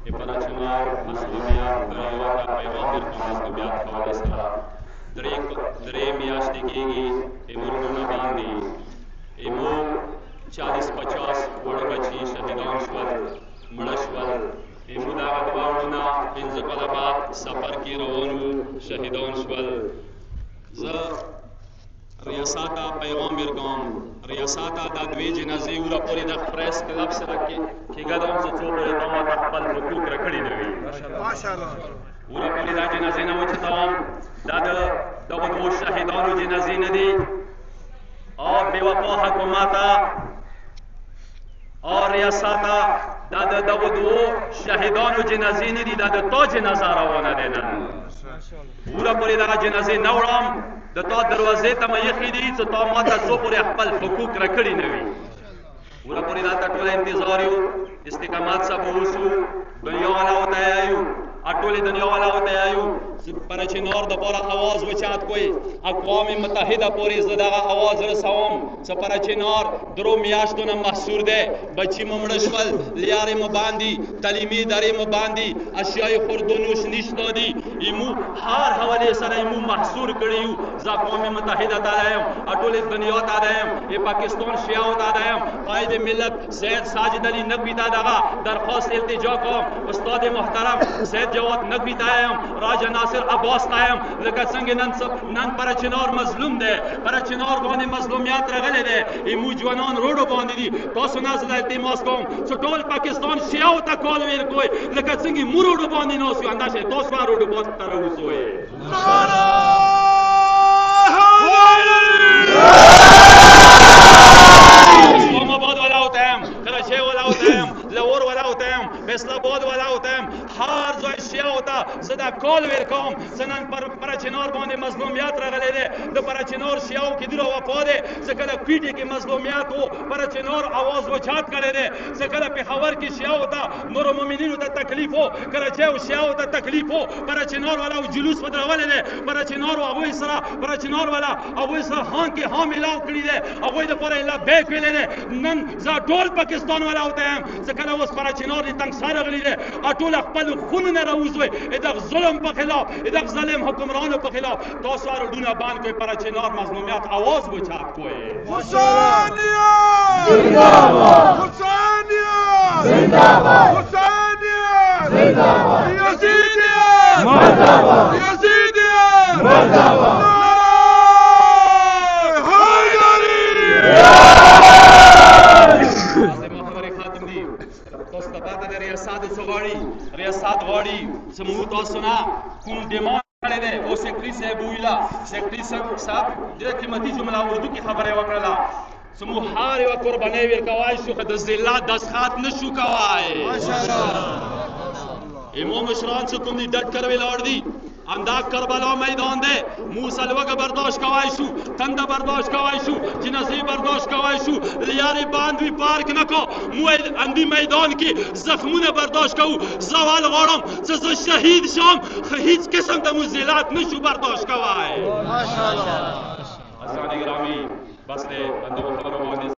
ابن چنار مسئولیت دریوات پیغام درکم مسئولیت حوالی سرا درې میاشتې کېږي مرګونه باندې ایمو 40-50 وړ بچي شهیدان شول مړه شول ایمو دغه دواړونه 5 کاله بعد سفر کې روان وو شهیدان شول زه ریاست پیغام ورکوم ریاست دا دوی جنازې وره پورې د پریس کلب سره کېږدم چې څو پورې ته ما خپل حقوق راکړي نه وي ماشاءالله وره پورې دا جنازې نه وچتوم دا د دغو دوو شهیدانو جنازې نه دي او بېوفا حکومت او ریاست دا د دغو دوو شهیدانو جنازې نه دي دا د تا جنازه روانه دی نن وره پورې دغه جنازې نه وړم د تا دروازې ته مې ایښي دي چې تا ما ته څو پورې خپل حقوق راکړي نه وي وره پورې دا ته ټوله انتظار یو استقامت سه به اوسو دنیا والا ورته یو ټولې دنیا والا ورته یو پر چنار دپاره آواز اوچت کوئ اقوام متحده پورې زه دغه آواز رسوم چې پر چنار درو میاشتو نه محصور دی بچي مو مړه شول لیارې مو باندې تعلیمي ادارې مو باندې اشیای خورد و نوش نشته دي ایمو هر حوالې سره ایمو محصور کړي یو زه اقوام متحده ته یم ټولې دنیا ته یم پاکستان شیعو ته یم قائد ملت سید ساجد علی نقوی ته دغه درخواست التجا کوم استاد محترم سید جواد نقوی ته یم راجا ناصر عباس ته یم لکه څنګه نن پر چنار مظلوم دی پر چنار باندې مظلومیت راغلی دی ایمو ځوانان روډو باندې دي تاسو نه زه التماس کوم چې ټول پاکستان شیعو ته کال ویل کوئ لکه څنګه موږ روډو باندې ناست یو همداسې تاسو هم روډو باندې ته راوځئ اسلام آباد والا ہوتا ہے کراچی والا ہوتا ہے لاہور والا ہوتا ہے فیصل آباد والا ہوتا ہے هر ځای شیعه ہوتا زه دا کال ورکوم چې نن پر چنار باندې مظلومیت راغلی دی د پر چنار شیعو کې دومره وفا دی ځکه د کویټې کې مظلومیت و پر چنار آواز اوچت کړی دی ځکه د پېښور کې شیعو ته نورو مؤمنینو ته تکلیف و کراچۍ او شیعو ته تکلیف و پر چنار والا جلوس ودرولی دی پر چنار هغوی سره پر چنار والا هغوی سره هان کې هم اعلان کړي دی هغوی دپاره لبیک ویلی دی نن زه ټول پاکستان والا ورته یم ځکه دا اوس پر چنار د تنګسار راغلی دی ټول خپل خونونه راوځوئ دغه ظلم په خلاف دغه ظالم حکمرانو په خلاف تاسو روډونه بند کړئ پر چنار مظلومیت آواز اوچت کړئ حسینیه زنده‌باد حسینیه زنده‌باد حسینیه زنده‌باد یزیدیه مرده‌باد یزیدیه مرده‌باد ریاست غواړي چې موږ تاسو نه کوم ډیمانډ کړی دی او سیکرټري صاحب وویله سیکرټري صاحب ډېره قیمتي جمله اردو کې خبره وکړله چې موږ هر یوه قربانۍ ورکوای شو خو د ذلت دستخط نه شو کوای امام مشران چې کوم دي ډډ کر ولاړ دي همدا کربلا میدان دی مو سلوګه برداشت کوای شو تنده برداشت کوای شو جنازې برداشت کوای شو لیارې باندې پارک نه کو مو اندی میدان کې زخمونه برداشت کوو زوال غواړم چې زه شهید شم هیڅ قسم د مزلات نشو برداشت کوای ماشاءالله اسانی گرامی بس دے بندو خبرو باندې